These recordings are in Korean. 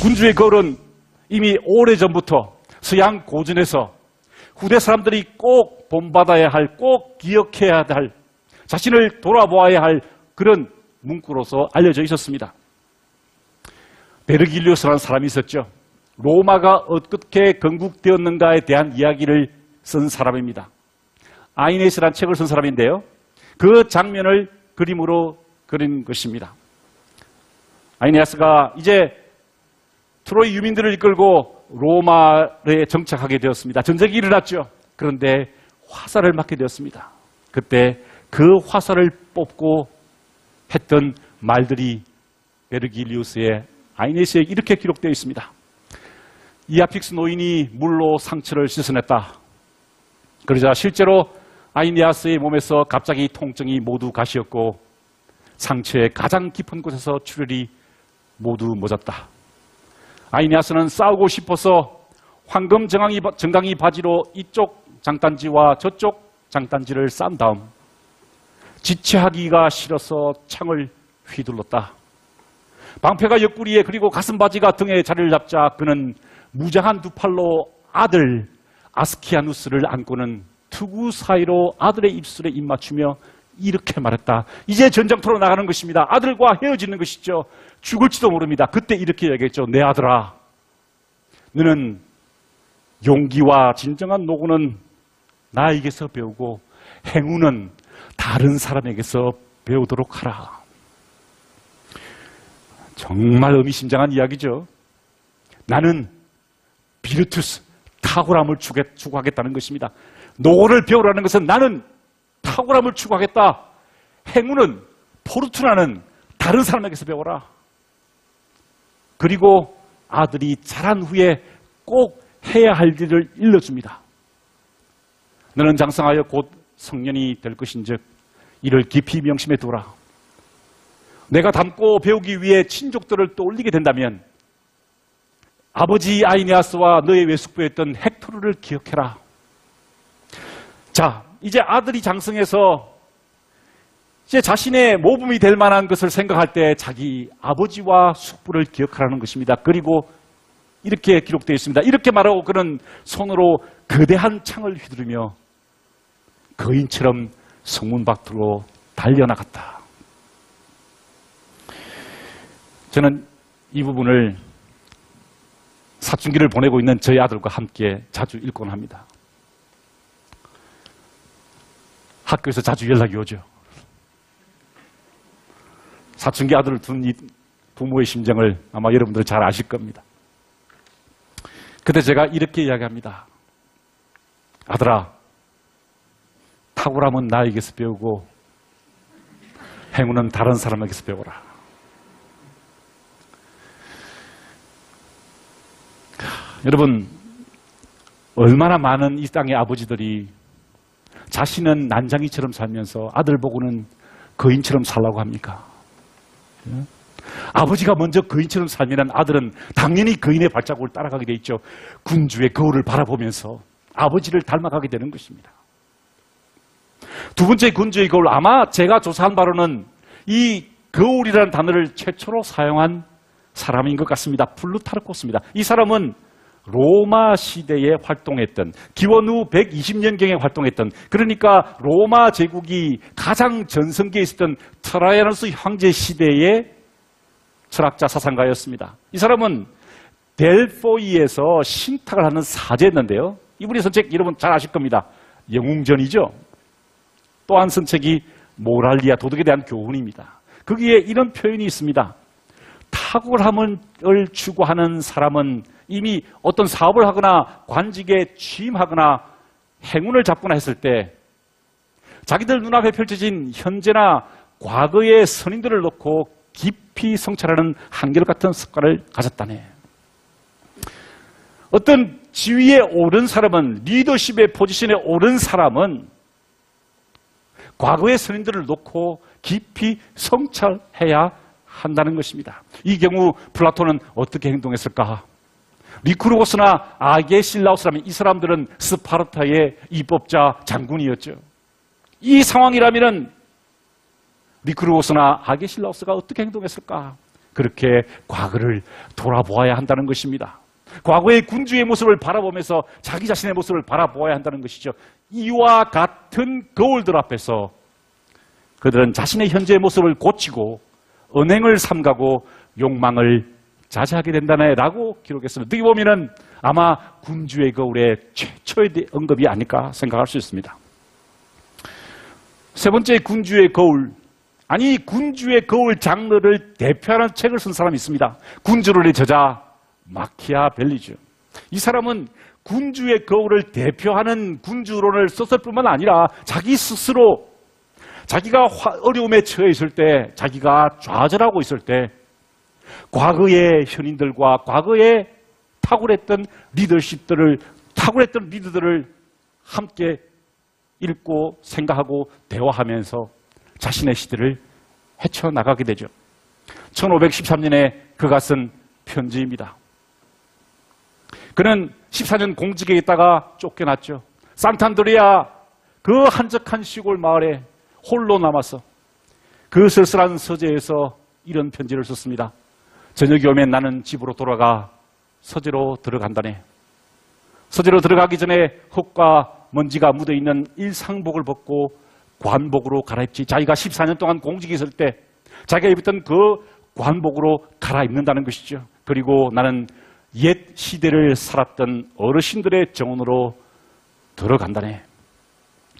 군주의 거울은 이미 오래전부터 서양 고전에서 후대 사람들이 꼭 본받아야 할, 꼭 기억해야 할, 자신을 돌아보아야 할 그런 문구로서 알려져 있었습니다. 베르길리우스라는 사람이 있었죠. 로마가 어떻게 건국되었는가에 대한 이야기를 쓴 사람입니다. 아이네스라는 책을 쓴 사람인데요. 그 장면을 그림으로 그린 것입니다. 아이네스가 이제 트로이 유민들을 이끌고 로마에 정착하게 되었습니다. 전쟁이 일어났죠. 그런데 화살을 맞게 되었습니다. 그때 그 화살을 뽑고 했던 말들이 베르길리우스의 아이네스에 이렇게 기록되어 있습니다. 이아픽스 노인이 물로 상처를 씻어냈다. 그러자 실제로 아이네아스의 몸에서 갑자기 통증이 모두 가시었고 상처의 가장 깊은 곳에서 출혈이 모두 멎었다. 아이네아스는 싸우고 싶어서 황금 정강이 바지로 이쪽 장단지와 저쪽 장단지를 싼 다음 지체하기가 싫어서 창을 휘둘렀다. 방패가 옆구리에 그리고 가슴바지가 등에 자리를 잡자 그는 무장한 두 팔로 아들 아스키아누스를 안고는 투구 사이로 아들의 입술에 입 맞추며 이렇게 말했다. 이제 전장터로 나가는 것입니다. 아들과 헤어지는 것이죠. 죽을지도 모릅니다. 그때 이렇게 얘기했죠. 내 아들아, 너는 용기와 진정한 노고는 나에게서 배우고 행운은 다른 사람에게서 배우도록 하라. 정말 의미심장한 이야기죠. 나는 비르투스, 탁월함을 추구하겠다는 것입니다. 노고를 배우라는 것은 나는 탁월함을 추구하겠다. 행운은, 포르투나는 다른 사람에게서 배워라. 그리고 아들이 자란 후에 꼭 해야 할 일을 일러줍니다. 너는 장성하여 곧 성년이 될 것인즉 이를 깊이 명심해 두라. 내가 닮고 배우기 위해 친족들을 떠올리게 된다면 아버지 아이네아스와 너의 외숙부였던 헥토르를 기억해라. 자, 이제 아들이 장성해서 이제 자신의 모범이 될 만한 것을 생각할 때 자기 아버지와 숙부를 기억하라는 것입니다. 그리고 이렇게 기록되어 있습니다. 이렇게 말하고 그는 손으로 거대한 창을 휘두르며 거인처럼 성문 밖으로 달려나갔다. 저는 이 부분을 사춘기를 보내고 있는 저희 아들과 함께 자주 읽곤 합니다. 학교에서 자주 연락이 오죠. 사춘기 아들을 둔 이 부모의 심정을 아마 여러분들 잘 아실 겁니다. 그때 제가 이렇게 이야기합니다. 아들아, 탁월함은 나에게서 배우고 행운은 다른 사람에게서 배워라. 여러분, 얼마나 많은 이 땅의 아버지들이 자신은 난장이처럼 살면서 아들 보고는 거인처럼 살라고 합니까? 아버지가 먼저 거인처럼 살면 아들은 당연히 거인의 발자국을 따라가게 돼 있죠. 군주의 거울을 바라보면서 아버지를 닮아가게 되는 것입니다. 두 번째 군주의 거울, 아마 제가 조사한 바로는 이 거울이라는 단어를 최초로 사용한 사람인 것 같습니다. 플루타르코스입니다. 이 사람은 로마 시대에 활동했던, 기원 후 120년경에 활동했던, 그러니까 로마 제국이 가장 전성기에 있었던 트라이아누스 황제 시대의 철학자 사상가였습니다. 이 사람은 델포이에서 신탁을 하는 사제였는데요. 이분의 선책 여러분 잘 아실 겁니다. 영웅전이죠. 또 한 선책이 모랄리아, 도덕에 대한 교훈입니다. 거기에 이런 표현이 있습니다. 탁월함을 추구하는 사람은 이미 어떤 사업을 하거나 관직에 취임하거나 행운을 잡거나 했을 때 자기들 눈앞에 펼쳐진 현재나 과거의 선인들을 놓고 깊이 성찰하는 한결같은 습관을 가졌다네. 어떤 지위에 오른 사람은, 리더십의 포지션에 오른 사람은 과거의 선인들을 놓고 깊이 성찰해야 한다는 것입니다. 이 경우 플라톤은 어떻게 행동했을까? 리쿠르고스나 아게실라우스라면 이 사람들은 스파르타의 입법자 장군이었죠. 이 상황이라면 리쿠르고스나 아게실라우스가 어떻게 행동했을까? 그렇게 과거를 돌아보아야 한다는 것입니다. 과거의 군주의 모습을 바라보면서 자기 자신의 모습을 바라보아야 한다는 것이죠. 이와 같은 거울들 앞에서 그들은 자신의 현재의 모습을 고치고 언행을 삼가고 욕망을 자제하게 된다네라고 기록했습니다. 어떻게 보면은 아마 군주의 거울의 최초의 언급이 아닐까 생각할 수 있습니다. 세 번째, 군주의 거울. 아니, 군주의 거울 장르를 대표하는 책을 쓴 사람이 있습니다. 군주론의 저자 마키아벨리죠. 이 사람은 군주의 거울을 대표하는 군주론을 썼을 뿐만 아니라 자기 스스로 자기가 어려움에 처해 있을 때, 자기가 좌절하고 있을 때 과거의 현인들과 과거에 탁월했던 리더들을 함께 읽고 생각하고 대화하면서 자신의 시대를 헤쳐나가게 되죠. 1513년에 그가 쓴 편지입니다. 그는 14년 공직에 있다가 쫓겨났죠. 산탄드리아 그 한적한 시골 마을에 홀로 남아서 그 쓸쓸한 서재에서 이런 편지를 썼습니다. 저녁이 오면 나는 집으로 돌아가 서재로 들어간다네. 서재로 들어가기 전에 흙과 먼지가 묻어있는 일상복을 벗고 관복으로 갈아입지. 자기가 14년 동안 공직에 있을 때 자기가 입었던 그 관복으로 갈아입는다는 것이죠. 그리고 나는 옛 시대를 살았던 어르신들의 정원으로 들어간다네.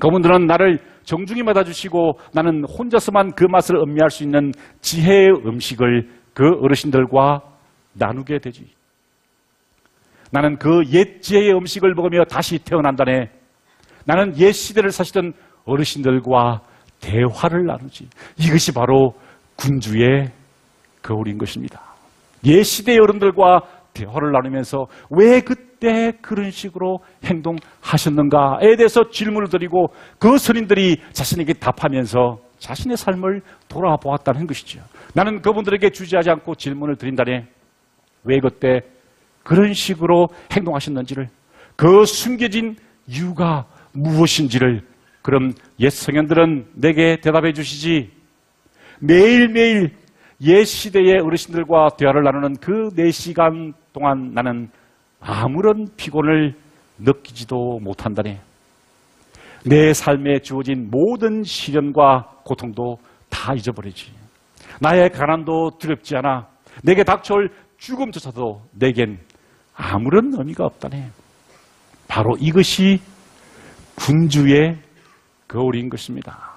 그분들은 나를 정중히 맞아주시고 나는 혼자서만 그 맛을 음미할 수 있는 지혜의 음식을 그 어르신들과 나누게 되지. 나는 그 옛 지혜의 음식을 먹으며 다시 태어난다네. 나는 옛 시대를 사시던 어르신들과 대화를 나누지. 이것이 바로 군주의 거울인 것입니다. 옛 시대의 어른들과 대화를 나누면서 왜 그때 그런 식으로 행동하셨는가에 대해서 질문을 드리고 그 선인들이 자신에게 답하면서 자신의 삶을 돌아보았다는 것이죠. 나는 그분들에게 주저하지 않고 질문을 드린다네. 왜 그때 그런 식으로 행동하셨는지를, 그 숨겨진 이유가 무엇인지를 그럼 옛 성현들은 내게 대답해 주시지. 매일매일 옛 시대의 어르신들과 대화를 나누는 그 4시간 동안 나는 아무런 피곤을 느끼지도 못한다네. 내 삶에 주어진 모든 시련과 고통도 다 잊어버리지. 나의 가난도 두렵지 않아. 내게 닥쳐올 죽음조차도 내겐 아무런 의미가 없다네. 바로 이것이 군주의 거울인 것입니다.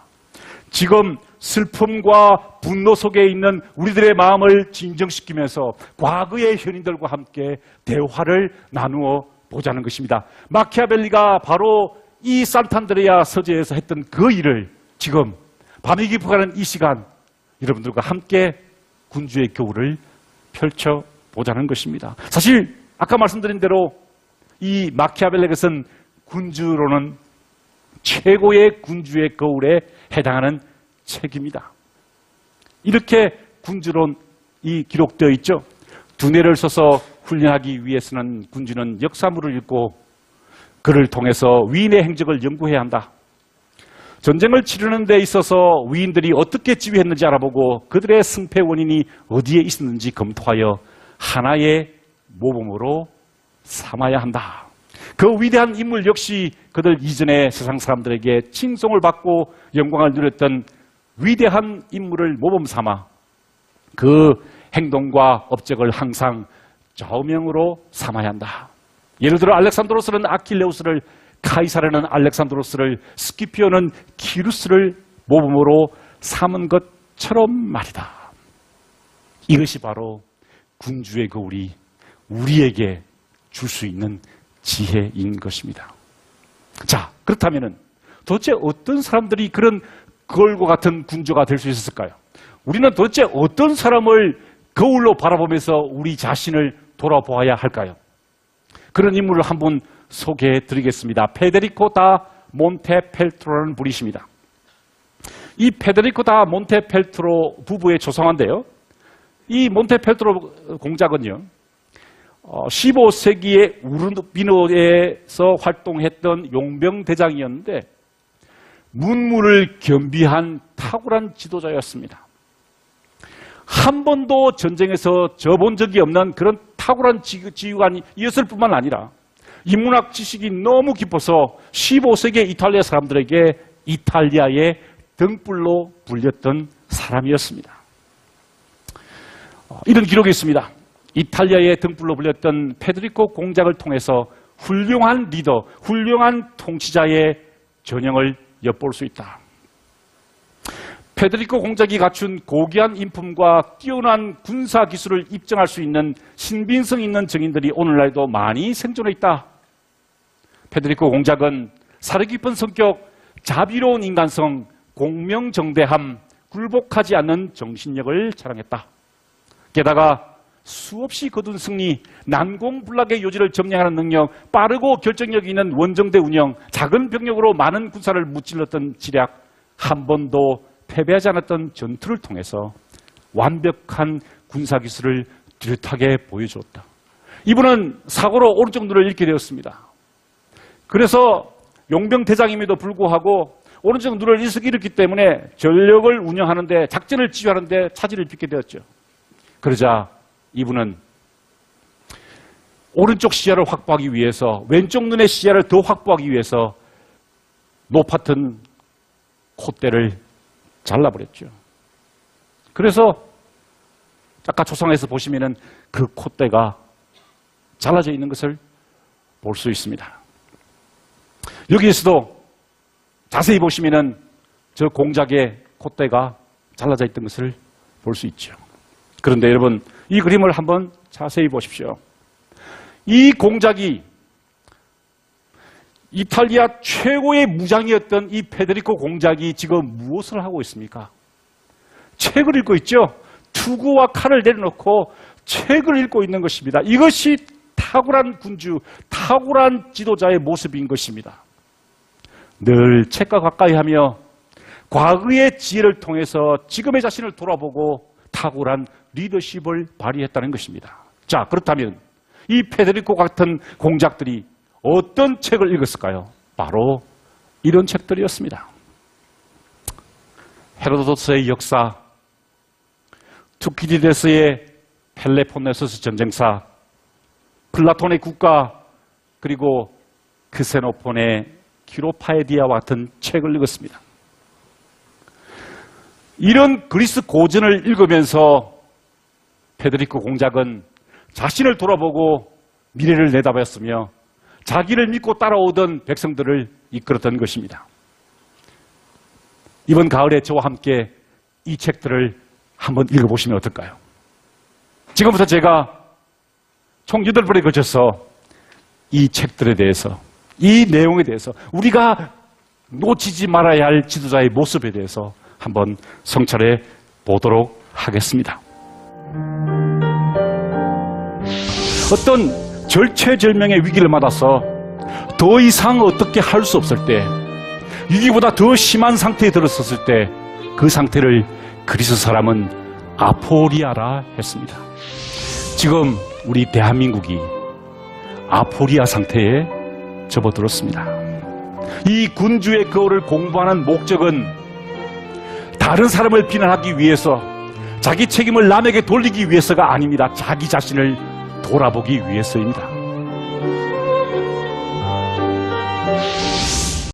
지금 슬픔과 분노 속에 있는 우리들의 마음을 진정시키면서 과거의 현인들과 함께 대화를 나누어 보자는 것입니다. 마키아벨리가 바로 이 산탄드레아 서재에서 했던 그 일을 지금 밤이 깊어가는 이 시간 여러분들과 함께 군주의 거울을 펼쳐보자는 것입니다. 사실 아까 말씀드린 대로 이 마키아벨리가 쓴 군주론은 최고의 군주의 거울에 해당하는 책입니다. 이렇게 군주론이 기록되어 있죠. 두뇌를 써서 훈련하기 위해서는 군주는 역사물을 읽고 그를 통해서 위인의 행적을 연구해야 한다. 전쟁을 치르는 데 있어서 위인들이 어떻게 지휘했는지 알아보고 그들의 승패 원인이 어디에 있었는지 검토하여 하나의 모범으로 삼아야 한다. 그 위대한 인물 역시 그들 이전의 세상 사람들에게 칭송을 받고 영광을 누렸던 위대한 인물을 모범 삼아 그 행동과 업적을 항상 좌우명으로 삼아야 한다. 예를 들어 알렉산드로스는 아킬레우스를, 카이사르는 알렉산드로스를, 스키피오는 키루스를 모범으로 삼은 것처럼 말이다. 이것이 바로 군주의 거울이 우리에게 줄 수 있는 지혜인 것입니다. 자, 그렇다면 도대체 어떤 사람들이 그런 거울과 같은 군주가 될 수 있었을까요? 우리는 도대체 어떤 사람을 거울로 바라보면서 우리 자신을 돌아보아야 할까요? 그런 인물을 한번 소개해 드리겠습니다. 페데리코 다 몬테펠트로라는 분이십니다. 이 페데리코 다 몬테펠트로 부부의 조상인데요. 이 몬테펠트로 공작은요, 15세기에 우르비노에서 활동했던 용병대장이었는데 문무를 겸비한 탁월한 지도자였습니다. 한 번도 전쟁에서 져본 적이 없는 그런 탁월한 지휘관이었을 뿐만 아니라 인문학 지식이 너무 깊어서 15세기 이탈리아 사람들에게 이탈리아의 등불로 불렸던 사람이었습니다. 이런 기록이 있습니다. 이탈리아의 등불로 불렸던 페데리코 공작을 통해서 훌륭한 리더, 훌륭한 통치자의 전형을 엿볼 수 있다. 페데리코 공작이 갖춘 고귀한 인품과 뛰어난 군사 기술을 입증할 수 있는 신빙성 있는 증인들이 오늘날도 많이 생존해 있다. 페데리코 공작은 사려 깊은 성격, 자비로운 인간성, 공명정대함, 굴복하지 않는 정신력을 자랑했다. 게다가 수없이 거둔 승리, 난공불락의 요지를 점령하는 능력, 빠르고 결정력 있는 원정대 운영, 작은 병력으로 많은 군사를 무찔렀던 지략, 한 번도 패배하지 않았던 전투를 통해서 완벽한 군사기술을 뚜렷하게 보여주었다. 이분은 사고로 오른쪽 눈을 잃게 되었습니다. 그래서 용병대장임에도 불구하고 오른쪽 눈을 잃었기 때문에 전력을 운영하는데, 작전을 지휘하는데 차질을 빚게 되었죠. 그러자 이분은 오른쪽 시야를 확보하기 위해서, 왼쪽 눈의 시야를 더 확보하기 위해서 높았던 콧대를 잘라버렸죠. 그래서 아까 조상에서 보시면은 그 콧대가 잘라져 있는 것을 볼 수 있습니다. 여기에서도 자세히 보시면은 저 공작의 콧대가 잘라져 있던 것을 볼 수 있죠. 그런데 여러분, 이 그림을 한번 자세히 보십시오. 이 공작이 이탈리아 최고의 무장이었던 이 페데리코 공작이 지금 무엇을 하고 있습니까? 책을 읽고 있죠. 투구와 칼을 내려놓고 책을 읽고 있는 것입니다. 이것이 탁월한 군주, 탁월한 지도자의 모습인 것입니다. 늘 책과 가까이 하며 과거의 지혜를 통해서 지금의 자신을 돌아보고 탁월한 리더십을 발휘했다는 것입니다. 자, 그렇다면 이 페데리코 같은 공작들이 어떤 책을 읽었을까요? 바로 이런 책들이었습니다. 헤로도토스의 역사, 투키디데스의 펠레폰네소스 전쟁사, 플라톤의 국가, 그리고 크세노폰의 키로파에디아와 같은 책을 읽었습니다. 이런 그리스 고전을 읽으면서 페데리코 공작은 자신을 돌아보고 미래를 내다봤으며 자기를 믿고 따라오던 백성들을 이끌었던 것입니다. 이번 가을에 저와 함께 이 책들을 한번 읽어보시면 어떨까요? 지금부터 제가 총 8번에 걸쳐서 이 책들에 대해서, 이 내용에 대해서, 우리가 놓치지 말아야 할 지도자의 모습에 대해서 한번 성찰해 보도록 하겠습니다. 어떤 절체절명의 위기를 맞아서 더 이상 어떻게 할 수 없을 때, 위기보다 더 심한 상태에 들어섰을 때 그 상태를 그리스 사람은 아포리아라 했습니다. 지금 우리 대한민국이 아포리아 상태에 접어들었습니다. 이 군주의 거울을 공부하는 목적은 다른 사람을 비난하기 위해서, 자기 책임을 남에게 돌리기 위해서가 아닙니다. 자기 자신을 돌아보기 위해서입니다.